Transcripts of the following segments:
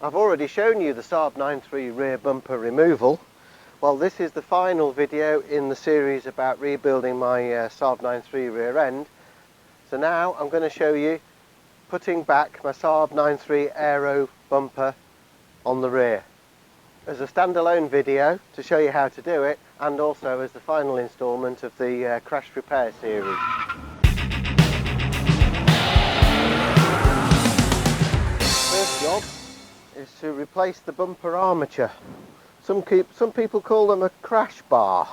I've already shown you the Saab 9.3 rear bumper removal. Well, this is the final video in the series about rebuilding my Saab 9.3 rear end. So now I'm going to show you putting back my Saab 9.3 aero bumper on the rear as a standalone video to show you how to do it, and also as the final instalment of the crash repair series. First job is to replace the bumper armature. Some people call them a crash bar,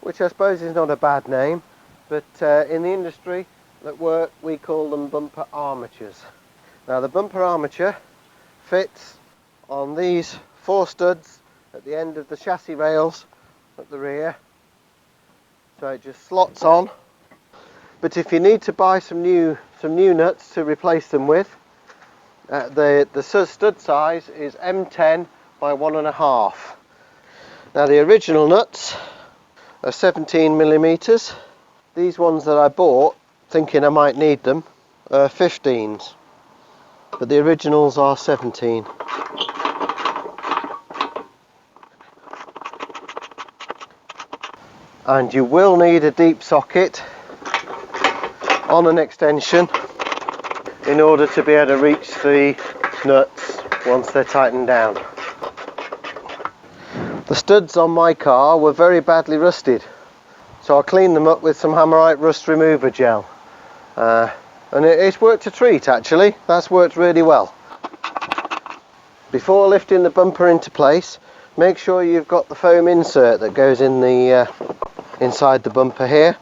which I suppose is not a bad name, but in the industry at work we call them bumper armatures. Now the bumper armature fits on these 4 studs at the end of the chassis rails at the rear, so it just slots on. But if you need to buy some new nuts to replace them with, the stud size is M10 by 1.5. Now the original nuts are 17mm. These ones that I bought thinking I might need them are 15s, but the originals are 17. And you will need a deep socket on an extension in order to be able to reach the nuts once they're tightened down. The studs on my car were very badly rusted, so I cleaned them up with some Hammerite rust remover gel, and it's worked a treat actually. That's worked really well. Before lifting the bumper into place, make sure you've got the foam insert that goes in the inside the bumper here.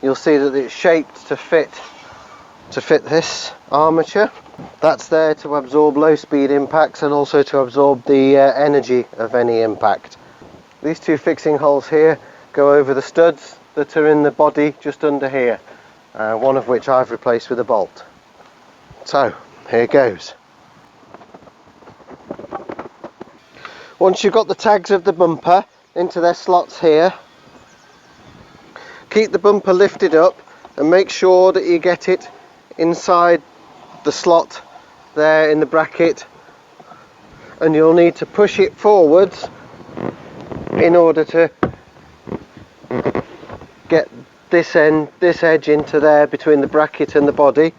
You'll see that it's shaped to fit this armature. That's there to absorb low speed impacts and also to absorb the energy of any impact. These 2 fixing holes here go over the studs that are in the body just under here, one of which I've replaced with a bolt. So here goes. Once you've got the tags of the bumper into their slots here, keep the bumper lifted up and make sure that you get it inside the slot there in the bracket, and you'll need to push it forwards in order to get this edge into there between the bracket and the body.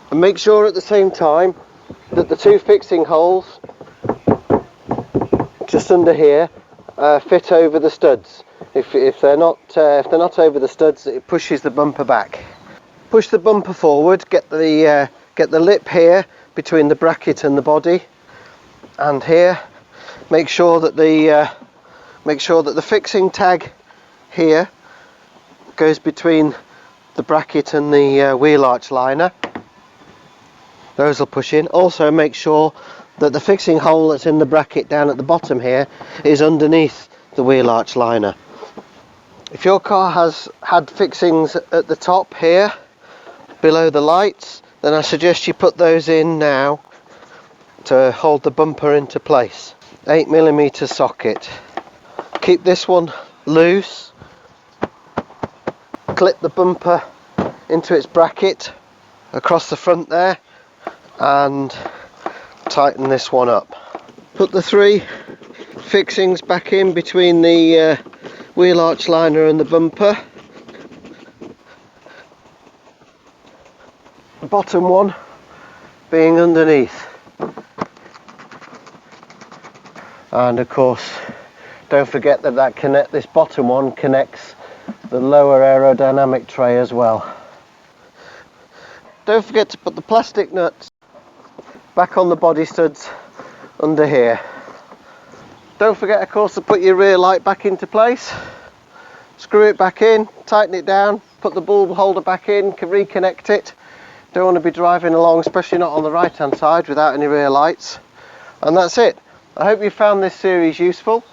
And make sure at the same time that the 2 fixing holes just under here fit over the studs. If they're not over the studs, it pushes the bumper back. Push the bumper forward. Get the lip here between the bracket and the body, and here make sure that the fixing tag here goes between the bracket and the wheel arch liner. Those will push in. Also make sure that the fixing hole that's in the bracket down at the bottom here is underneath the wheel arch liner. If your car has had fixings at the top here below the lights, then I suggest you put those in now to hold the bumper into place. 8mm socket. Keep this one loose. Clip the bumper into its bracket across the front there and tighten this one up. Put the 3 fixings back in between the wheel arch liner and the bumper. The bottom one being underneath. And of course, don't forget that this bottom one connects the lower aerodynamic tray as well. Don't forget to put the plastic nuts back on the body studs under here. Don't forget, of course, to put your rear light back into place. Screw it back in, tighten it down, put the bulb holder back in, reconnect it. Don't want to be driving along, especially not on the right hand side, without any rear lights. And that's it. I hope you found this series useful,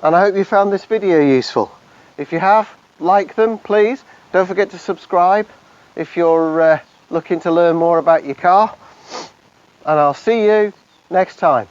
and I hope you found this video useful. If you have, like them please. Don't forget to subscribe if you're looking to learn more about your car, and I'll see you next time.